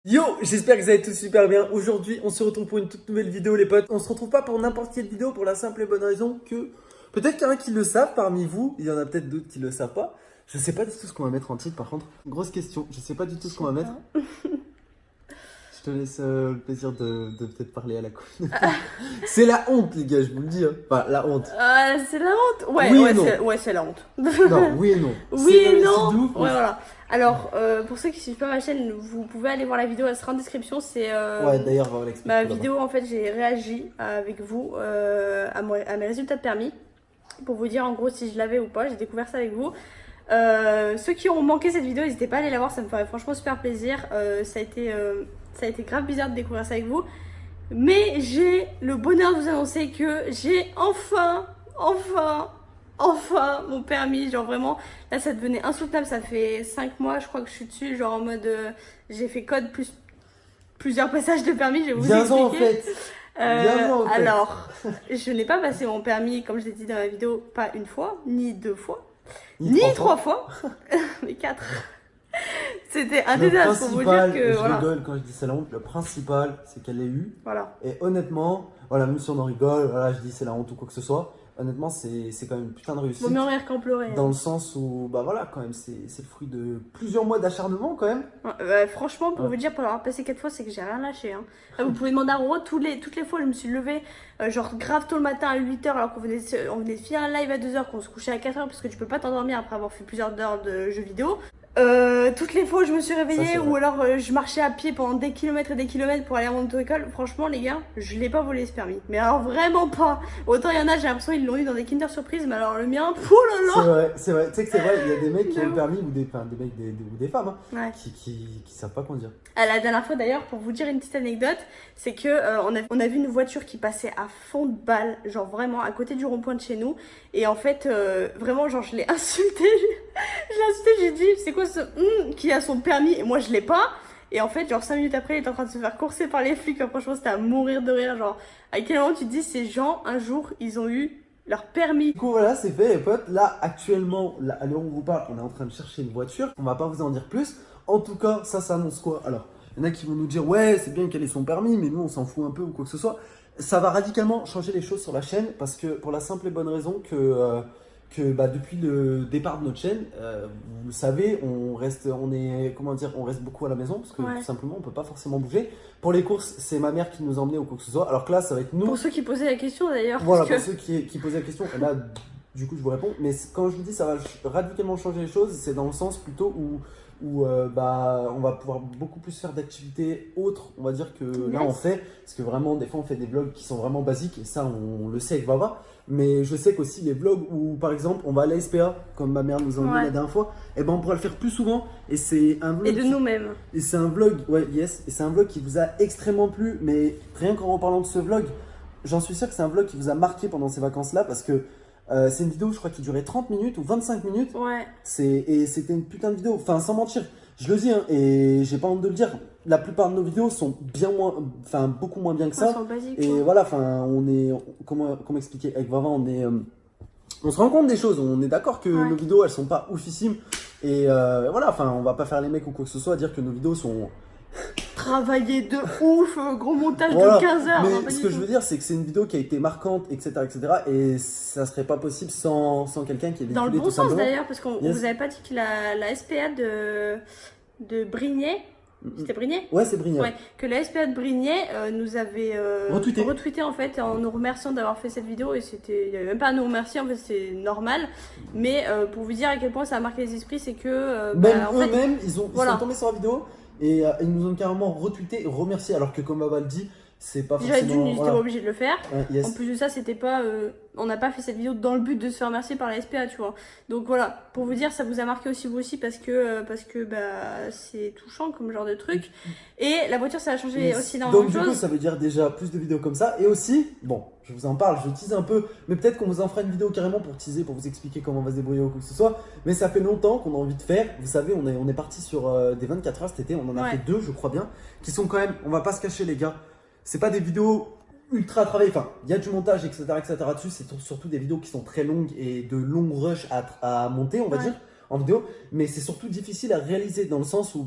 Yo, j'espère que vous allez tous super bien. Aujourd'hui, on se retrouve pour une toute nouvelle vidéo, les potes. On se retrouve pas pour n'importe quelle vidéo, pour la simple et bonne raison que peut-être qu'il y en a qui le savent parmi vous, il y en a peut-être d'autres qui le savent pas. Je sais pas du tout ce qu'on va mettre en titre, par contre. Grosse question, je sais pas du tout ce qu'on va mettre. Je te laisse le plaisir de peut-être parler à la coupe. C'est la honte, les gars, je vous le dis. Hein. Enfin, la honte. C'est la honte. Ouais, Oui et ouais, non. c'est la honte. Non, oui et non. Oui et non. C'est doux, Ouais, voilà. Alors, pour ceux qui suivent pas ma chaîne, vous pouvez aller voir la vidéo, elle sera en description. C'est Ouais, d'ailleurs, on va l'expliquer. ma vidéo, en fait, j'ai réagi avec vous à mes résultats de permis. Pour vous dire en gros si je l'avais ou pas, j'ai découvert ça avec vous. Ceux qui ont manqué cette vidéo, n'hésitez pas à aller la voir, ça me ferait franchement super plaisir. Ça a été grave bizarre de découvrir ça avec vous. Mais j'ai le bonheur de vous annoncer que j'ai enfin mon permis. Genre vraiment, là ça devenait insoutenable. Ça fait 5 mois je crois que je suis dessus. Genre en mode, j'ai fait code plus plusieurs passages de permis, je vais vous expliquer. En fait. Alors, je n'ai pas passé mon permis, comme je l'ai dit dans la vidéo, pas une fois, ni deux fois, ni trois fois, mais 4. C'était un désastre pour vous dire que. Je voilà. rigole quand je dis c'est la honte. Le principal, c'est qu'elle l'ait eu. Voilà. Et honnêtement, voilà, même si on en rigole, voilà, je dis c'est la honte ou quoi que ce soit. Honnêtement, c'est quand même une putain de réussite. Vaut mieux en rire qu'en pleurer. Dans le sens où, bah voilà, quand même, c'est le fruit de plusieurs mois d'acharnement, quand même. Franchement, pour vous dire, pour l'avoir passé 4 fois, c'est que j'ai rien lâché. Hein. Là, vous pouvez demander à Roro, toutes les fois, je me suis levée, genre grave tôt le matin à 8h, alors qu'on venait de finir un live à 2h, qu'on se couchait à 4h, parce que tu peux pas t'endormir après avoir fait plusieurs heures de jeux vidéo. Toutes les fois où je me suis réveillée ou alors je marchais à pied pendant des kilomètres et des kilomètres pour aller à mon auto-école, franchement les gars, je l'ai pas volé ce permis. Mais alors vraiment pas. Autant il y en a, j'ai l'impression qu'ils l'ont eu dans des Kinder Surprise, mais alors le mien, oh là là. C'est vrai, tu sais que c'est vrai, il y a des mecs qui ont le permis ou des mecs ou des femmes hein, ouais. qui savent pas conduire. La dernière fois d'ailleurs, pour vous dire une petite anecdote, c'est que on a vu une voiture qui passait à fond de balle, genre vraiment à côté du rond-point de chez nous, et en fait vraiment genre je l'ai insulté. J'ai dit, c'est quoi ce qui a son permis et moi je l'ai pas. Et en fait, genre 5 minutes après, il est en train de se faire courser par les flics. Franchement, c'était à mourir de rire. Genre, à quel moment tu te dis, ces gens, un jour, ils ont eu leur permis. Du coup, voilà, c'est fait, les potes. Là, actuellement, là, à l'heure où on vous parle, on est en train de chercher une voiture. On va pas vous en dire plus. En tout cas, ça annonce quoi? Alors, il y en a qui vont nous dire, ouais, c'est bien qu'elle ait son permis, mais nous, on s'en fout un peu ou quoi que ce soit. Ça va radicalement changer les choses sur la chaîne parce que, pour la simple et bonne raison que depuis le départ de notre chaîne, vous le savez, on reste beaucoup à la maison parce que tout simplement on peut pas forcément bouger. Pour les courses, c'est ma mère qui nous emmenait ou quoi que ce soit. Alors que là, ça va être nous. Pour ceux qui posaient la question d'ailleurs. Voilà, pour ceux qui posaient la question. Là, du coup, je vous réponds. Mais quand je vous dis ça va radicalement changer les choses, c'est dans le sens plutôt où on va pouvoir beaucoup plus faire d'activités autres, on va dire, que là on fait. Parce que vraiment, des fois, on fait des vlogs qui sont vraiment basiques et ça, on le sait avec Vava. Mais je sais qu'aussi les vlogs où, par exemple, on va à la SPA, comme ma mère nous en dit la dernière fois, et ben on pourra le faire plus souvent. Et c'est un vlog. Et de nous-mêmes. Et c'est un vlog, et c'est un vlog qui vous a extrêmement plu. Mais rien qu'en parlant de ce vlog, j'en suis sûr que c'est un vlog qui vous a marqué pendant ces vacances-là parce que c'est une vidéo, je crois, qui durait 30 minutes ou 25 minutes. Ouais. Et c'était une putain de vidéo. Enfin, sans mentir, je le dis, hein, et j'ai pas honte de le dire. La plupart de nos vidéos sont beaucoup moins bien que ça. Basiques, et voilà, comment expliquer? Avec Vava, on se rend compte des choses. On est d'accord que nos vidéos, elles sont pas oufissimes. Et voilà, on va pas faire les mecs ou quoi que ce soit à dire que nos vidéos sont travaillé de ouf, gros montage de 15 heures. Mais ce que je veux dire, c'est que c'est une vidéo qui a été marquante, etc. Et ça serait pas possible sans quelqu'un qui est véhiculé. Dans le bon sens d'ailleurs, parce qu'on vous avait pas dit que la SPA de Brignais. C'était Brignais? Ouais, c'est Brignais. Ouais, que la SPA de Brignais nous avait retweeté en fait en nous remerciant d'avoir fait cette vidéo et il n'y avait même pas à nous remercier, en fait c'est normal, mais pour vous dire à quel point ça a marqué les esprits, c'est que même eux-mêmes ils sont tombés sur la vidéo et ils nous ont carrément retweeté et remercié, alors que comme Vava le dit, c'est pas forcément... Déjà d'une, ils étaient pas obligés de le faire. Yes. En plus de ça, c'était pas... on n'a pas fait cette vidéo dans le but de se faire remercier par la SPA, tu vois. Donc voilà, pour vous dire, ça vous a marqué aussi vous aussi parce que c'est touchant comme genre de truc. Et la voiture, ça a changé aussi dans donc du coup, ça veut dire déjà plus de vidéos comme ça. Et aussi, bon, je vous en parle, je tease un peu, mais peut-être qu'on vous en fera une vidéo carrément pour teaser, pour vous expliquer comment on va se débrouiller ou quoi que ce soit. Mais ça fait longtemps qu'on a envie de faire. Vous savez, on est parti sur des 24 heures cet été. On en a fait 2, je crois bien, qui sont quand même, on va pas se cacher les gars, c'est pas des vidéos ultra travaillées, enfin, il y a du montage, etc. dessus, c'est surtout des vidéos qui sont très longues et de longs rushs à monter, on va dire, en vidéo, mais c'est surtout difficile à réaliser dans le sens où,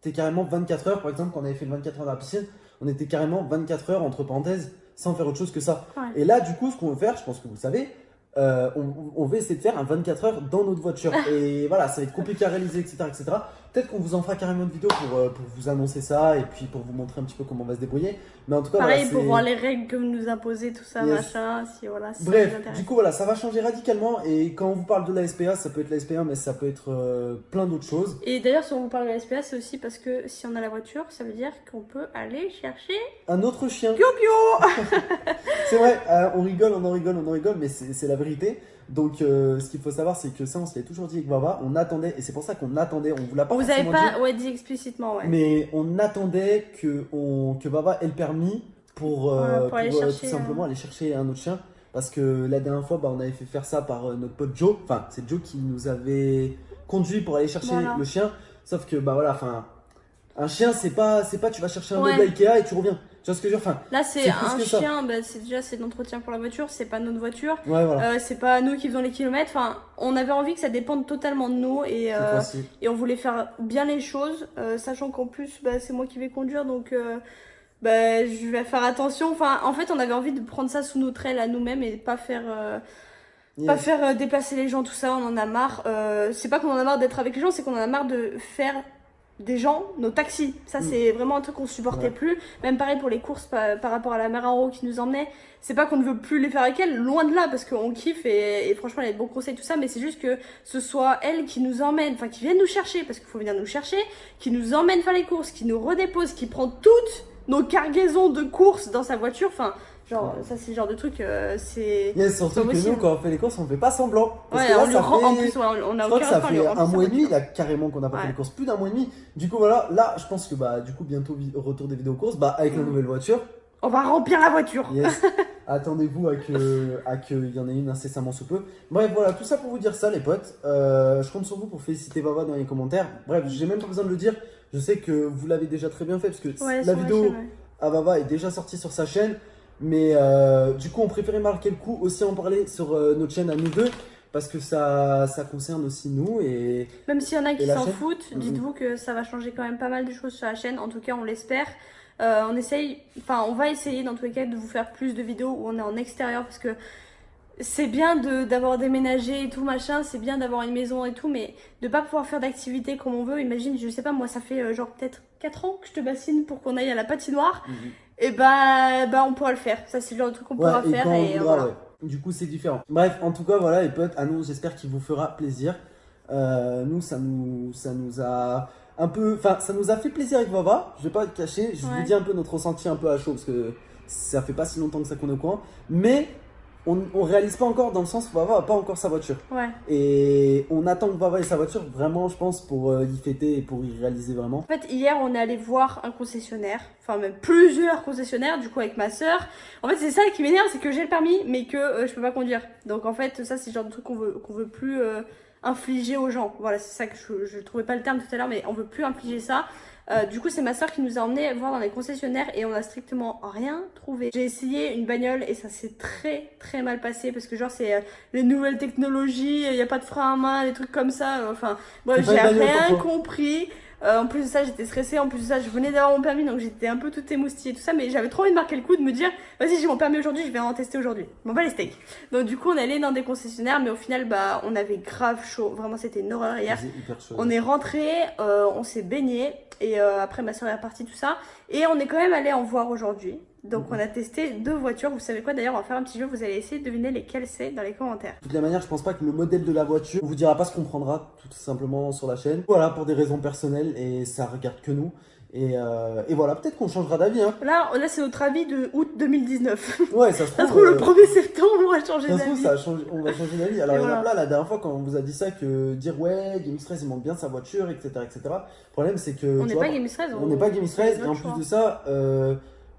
t'es carrément 24 heures. Par exemple, quand on avait fait le 24 heures dans la piscine, on était carrément 24 heures, entre parenthèses, sans faire autre chose que ça. Ouais. Et là, du coup, ce qu'on veut faire, je pense que vous le savez, on veut essayer de faire un 24 heures dans notre voiture. Et voilà, ça va être compliqué à réaliser, etc. etc. Peut-être qu'on vous en fera carrément une vidéo pour vous annoncer ça et puis pour vous montrer un petit peu comment on va se débrouiller. Mais en tout cas, pareil, voilà, pour voir les règles que vous nous imposez, tout ça, machin. Si, voilà, si bref, ça vous intéresse. du coup, voilà, ça va changer radicalement. Et quand on vous parle de la SPA, ça peut être la SPA, mais ça peut être plein d'autres choses. Et d'ailleurs, si on vous parle de la SPA, c'est aussi parce que si on a la voiture, ça veut dire qu'on peut aller chercher Un autre chien. Pio Pio. C'est vrai, on en rigole, mais c'est la vérité. Donc, ce qu'il faut savoir, c'est que ça, on se l'est toujours dit avec Baba. On attendait, et c'est pour ça qu'on attendait. On vous l'a pas Vous avez forcément pas dit, dit explicitement, ouais. mais on attendait que Baba ait le permis pour aller chercher, tout simplement aller chercher un autre chien. Parce que la dernière fois, on avait fait faire ça par notre pote Joe. Enfin, c'est Joe qui nous avait conduit pour aller chercher le chien. Sauf que, un chien, c'est pas tu vas chercher un meuble Ikea et tu reviens. Tu vois ce que je veux dire? Là, c'est un chien, c'est de l'entretien pour la voiture, c'est pas notre voiture. Ouais, voilà. C'est pas nous qui faisons les kilomètres. Enfin, on avait envie que ça dépende totalement de nous et on voulait faire bien les choses, sachant qu'en plus, c'est moi qui vais conduire, donc je vais faire attention. Enfin, en fait, on avait envie de prendre ça sous notre aile à nous-mêmes et pas faire. Pas faire déplacer les gens, tout ça, on en a marre. C'est pas qu'on en a marre d'être avec les gens, c'est qu'on en a marre de faire des gens, nos taxis. Ça, c'est vraiment un truc qu'on supportait plus. Même pareil pour les courses par rapport à la mère en haut qui nous emmenait. C'est pas qu'on ne veut plus les faire avec elle, loin de là, parce qu'on kiffe et franchement, elle a de bons conseils, tout ça. Mais c'est juste que ce soit elle qui nous emmène, enfin, qui vienne nous chercher, parce qu'il faut venir nous chercher, qui nous emmène faire les courses, qui nous redépose, qui prend toutes nos cargaisons de courses dans sa voiture. Enfin, genre, ça, c'est le genre de truc, c'est. Surtout que nous, quand on fait les courses, on fait pas semblant. Parce que on là, lui ça rend, fait... en plus, on a je crois que ça fait un mois et demi, là. là, carrément, qu'on n'a pas fait les courses. Plus d'un mois et demi. Du coup, voilà, là, je pense que, du coup, bientôt, retour des vidéos courses, avec la nouvelle voiture. On va remplir la voiture. Yes. Attendez-vous à qu'il y en ait une incessamment sous peu. Bref, voilà, tout ça pour vous dire ça, les potes. Je compte sur vous pour féliciter Baba dans les commentaires. Bref, j'ai même pas besoin de le dire. Je sais que vous l'avez déjà très bien fait, parce que la vidéo à Baba est déjà sortie sur sa chaîne. Mais du coup, on préférait marquer le coup, aussi en parler sur notre chaîne à nous deux, parce que ça concerne aussi nous. Et même s'il y en a qui s'en foutent, dites-vous que ça va changer quand même pas mal de choses sur la chaîne. En tout cas, on l'espère. On va essayer dans tous les cas de vous faire plus de vidéos où on est en extérieur, parce que c'est bien d'avoir déménagé et tout machin, c'est bien d'avoir une maison et tout, mais de pas pouvoir faire d'activités comme on veut. Imagine, je sais pas, moi ça fait genre peut-être 4 ans que je te bassine pour qu'on aille à la patinoire. Et on pourra le faire. Ça, c'est le genre de truc qu'on pourra faire. Et voilà. Du coup, c'est différent. Bref, en tout cas, voilà, les potes, à nous, j'espère qu'il vous fera plaisir. Nous, ça nous a un peu. Enfin, ça nous a fait plaisir avec Baba. Je vais pas le cacher. Je vous dis un peu notre ressenti un peu à chaud, parce que ça fait pas si longtemps que ça qu'on est au courant. Mais on réalise pas encore, dans le sens où Baba a pas encore sa voiture. Et on attend que Baba ait sa voiture, vraiment, je pense, pour y fêter et pour y réaliser vraiment. En fait, hier, on est allé voir un concessionnaire, enfin même plusieurs concessionnaires, du coup, avec ma soeur. En fait, c'est ça qui m'énerve, c'est que j'ai le permis, mais que je peux pas conduire. Donc, en fait, ça, c'est le genre de truc qu'on veut plus infliger aux gens. Voilà, c'est ça que je trouvais pas le terme tout à l'heure, mais on veut plus infliger ça. Du coup, c'est ma soeur qui nous a emmenés voir dans les concessionnaires et on a strictement rien trouvé. J'ai essayé une bagnole et ça s'est très très mal passé, parce que genre c'est les nouvelles technologies, il n'y a pas de frein à main, des trucs comme ça. Enfin, bref, j'ai rien compris. En plus de ça, j'étais stressée. En plus de ça, je venais d'avoir mon permis, donc j'étais un peu toute émoustillée, tout ça. Mais j'avais trop envie de marquer le coup, de me dire, vas-y, j'ai mon permis aujourd'hui, je vais en tester aujourd'hui. Bon, les steaks. Donc du coup, on est allé dans des concessionnaires, mais au final, on avait grave chaud. Vraiment, c'était une horreur hier. On est rentré, on s'est baigné, et après ma soeur est repartie, tout ça. Et on est quand même allé en voir aujourd'hui. Donc on a testé 2 voitures. Vous savez quoi d'ailleurs, on va faire un petit jeu, vous allez essayer de deviner lesquelles c'est dans les commentaires. De toute la manière, je pense pas que le modèle de la voiture, on vous dira pas ce qu'on prendra tout simplement sur la chaîne. Voilà, pour des raisons personnelles, et ça regarde que nous. Et voilà, peut-être qu'on changera d'avis. Là c'est notre avis de août 2019. Ouais, ça se trouve. Le 1er septembre, on va changer d'avis. On va changer d'avis. Alors, il y en a plein, la dernière fois, quand on vous a dit ça, que dire ouais, GameX13 il monte bien sa voiture, etc. etc. Le problème, c'est que. On n'est pas GameX13. On n'est pas GameX13, et en plus de ça,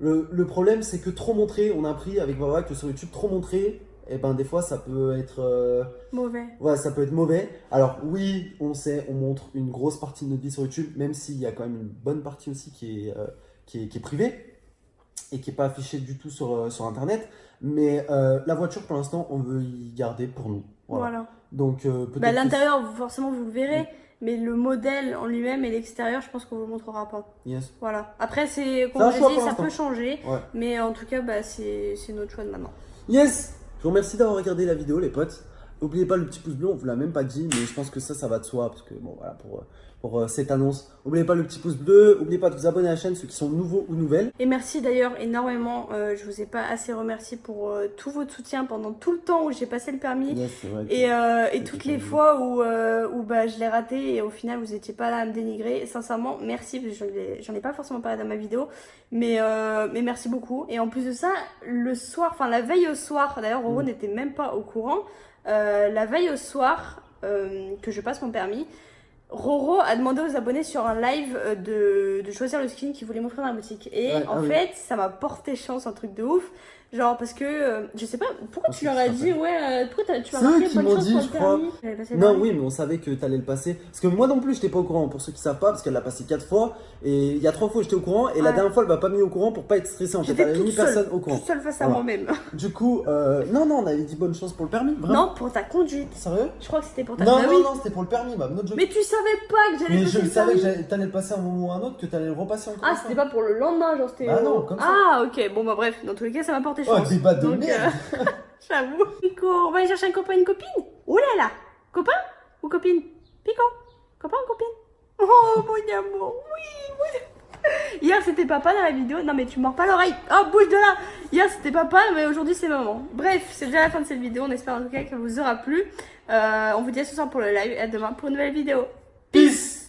le problème, c'est que trop montrer, on a appris avec Baba que sur YouTube, trop montrer, et des fois ça peut être mauvais. Ouais, ça peut être mauvais. Alors oui, on sait, on montre une grosse partie de notre vie sur YouTube, même s'il y a quand même une bonne partie aussi qui est privée et qui n'est pas affichée du tout sur Internet. Mais la voiture, pour l'instant, on veut y garder pour nous. Voilà. Donc peut-être l'intérieur, forcément, vous le verrez. mais le modèle en lui-même et l'extérieur, je pense qu'on vous le montrera pas. Yes. Voilà. Après, c'est comme C'est un je choix dis, pour ça l'instant. peut changer, Ouais. mais en tout cas, bah, c'est notre choix de maintenant. Yes. Je vous remercie d'avoir regardé la vidéo, les potes. N'oubliez pas le petit pouce bleu, on vous l'a même pas dit, mais je pense que ça va de soi, parce que bon, voilà, pour cette annonce. N'oubliez pas le petit pouce bleu, n'oubliez pas de vous abonner à la chaîne, ceux qui sont nouveaux ou nouvelles. Et merci d'ailleurs énormément, je vous ai pas assez remercié pour tout votre soutien pendant tout le temps où j'ai passé le permis. Yes, c'est vrai. Et toutes les fois où bah, je l'ai raté et au final vous étiez pas là à me dénigrer. Sincèrement, merci, parce que j'en ai pas forcément parlé dans ma vidéo, mais merci beaucoup. Et en plus de ça, le soir, enfin la veille au soir, d'ailleurs Roro n'était même pas au courant, la veille au soir que je passe mon permis, Roro a demandé aux abonnés sur un live de choisir le skin qu'il voulait montrer dans la boutique. Et Ouais, en fait, ça m'a porté chance, un truc de ouf. Genre, parce que, je sais pas, pourquoi tu leur as dit, ouais, pourquoi tu m'as C'est eux marqué qui bonne m'ont chance dit, pour je le crois. permis. J'avais passé le Non, permis. oui, mais on savait que t'allais le passer. Parce que moi non plus, j'étais pas au courant. Pour ceux qui savent pas, parce qu'elle l'a passé 4 fois. Et il y a 3 fois, j'étais au courant. Et la Ouais. dernière fois, elle m'a pas mis au courant pour pas être stressée. En fait, elle J'étais avait toute mis seule, personne au courant. toute seule face à Voilà. moi-même. Du coup, non, on avait dit bonne chance pour le permis. Vraiment. Non, pour ta conduite. Sérieux? Je crois que c'était pour ta Non, Bah non, oui. non, c'était pour le permis, ma no joke. Mais tu savais pas que j'allais Mais passer je le savais permis. que t'allais le passer à un moment ou à un autre, que t'allais le repasser encore. Ah, une c'était fois. pas pour le lendemain, genre c'était. Bah non, comme ça. Ah, ok, bon bah bref, dans tous les cas, ça m'a porté Oh, chance. débat de Donc, merde. J'avoue. Pico, on va aller chercher un copain, une copine. Ouh là là. Copain ou copine? Pico, copain ou copine? Oh, mon amour, oui, oui. Hier, c'était papa dans la vidéo. Non, mais tu mords pas l'oreille. Oh, bouge de là. Hier, c'était papa, mais aujourd'hui, c'est maman. Bref, c'est déjà la fin de cette vidéo. On espère en tout cas qu'elle vous aura plu. On vous dit à ce soir pour le live et à demain pour une nouvelle vidéo. Peace.